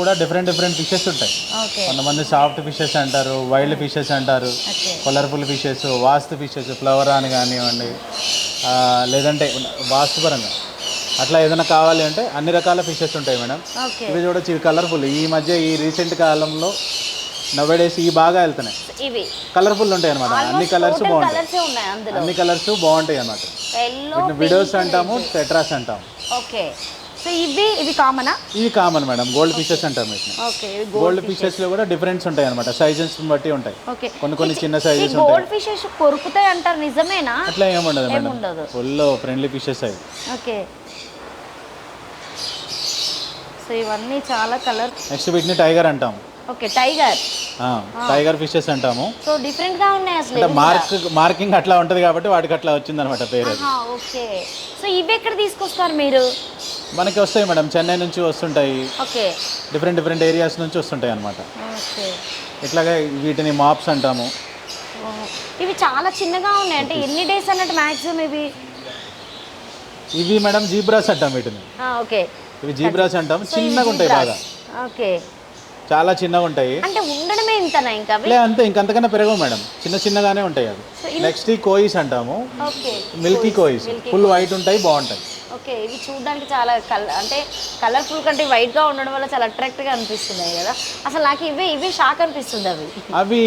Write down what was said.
కూడా different different fishes ఉంటాయి. కొంతమంది సాఫ్ట్ ఫిషెస్ అంటారు, వైల్డ్ ఫిషెస్ అంటారు, కలర్ఫుల్ ఫిషెస్, వాస్తు ఫిషెస్, ఫ్లవర్ అని కానివ్వండి, లేదంటే వాస్తు పరంగా అట్లా ఏదైనా కావాలి అంటే అన్ని రకాల ఫిషెస్ ఉంటాయి మేడం. ఇవి చూడొచ్చు, ఇవి కలర్ఫుల్. ఈ మధ్య ఈ రీసెంట్ కాలంలో నవేడేస్ ఇవి బాగా వెళ్తున్నాయి. ఇవి కలర్ఫుల్ ఉంటాయి అనమాట. అన్ని కలర్స్ బాగుంటాయి, అన్ని కలర్స్ బాగుంటాయి అన్నమాట. విడోస్ అంటాము, టెట్రాస్ అంటాము. ఓకే, సో ఇవి కామనా? ఇవి కామన్ మేడం. గోల్డ్ ఫిషెస్ అంటాం వీటిని. గోల్డ్ ఫిషెస్ లో కూడా డిఫరెన్స్ ఉంటాయి అనమాట, సైజెస్ బట్టి ఉంటాయి. కొన్ని చిన్న సైజెస్ ఉంటాయి. గోల్డ్ ఫిషెస్ కొరుకుతాయి అంటారు, నిజమేనా? అట్లా ఏముండదు మేడం, ఫుల్ ఫ్రెండ్లీ ఫిషెస్ అవి. ఓకే, సో ఇవన్నీ చాలా కలర్. నెక్స్ట్ వీటిని టైగర్ అంటాం. Okay, tiger. టైగర్ ఫిషెస్ అంటాము. సో డిఫరెంట్ గా ఉన్నాయి అసలు. మార్కింగ్ అట్లా ఉంటది కాబట్టి వాటికి అట్లా వచ్చింది అనమాట పేరు. ఓకే, సో ఇవి ఎక్కడ తీసుకొస్తారు మీరు? మనకి వస్తాయి మేడం, చెన్నై నుంచి వస్తుంటాయి. ఓకే, డిఫరెంట్ డిఫరెంట్ ఏరియాస్ నుంచి వస్తుంటాయి అనమాట. ఇట్లాగే వీటిని మాప్స్ అంటాము. ఇవి చాలా చిన్నగా ఉన్నాయి, అంటే ఎన్ని డేస్ అన్నట్టు మాక్సిమం ఇవి మేడం జీబ్రాస్ అంటాం వీటిని. ఓకే, ఇవి జీబ్రాస్ అంటాం. చిన్నగా ఉంటాయి బాగా. ఓకే, చాలా చిన్నగా ఉంటాయి. అంటే ఉండడమే ఇంతనా? ఇంకా అంతే, ఇంకంతకన్నా పెరగవు మేడం, చిన్న చిన్నగానే ఉంటాయి అవి. నెక్స్ట్ ఈ కోయిస్ అంటాము. మిల్కీ కోయిస్, ఫుల్ వైట్ ఉంటాయి, బాగుంటాయి. ఓకే, ఇవి చూడడానికి చాలా అంటే కలర్ఫుల్ కంటే వైట్ గా ఉండడం వల్ల చాలా అట్రాక్ట్ గా అనిపిస్తున్నాయి కదా. అసలు నాకు ఇవే షాక్ అనిపిస్తుంది అవి.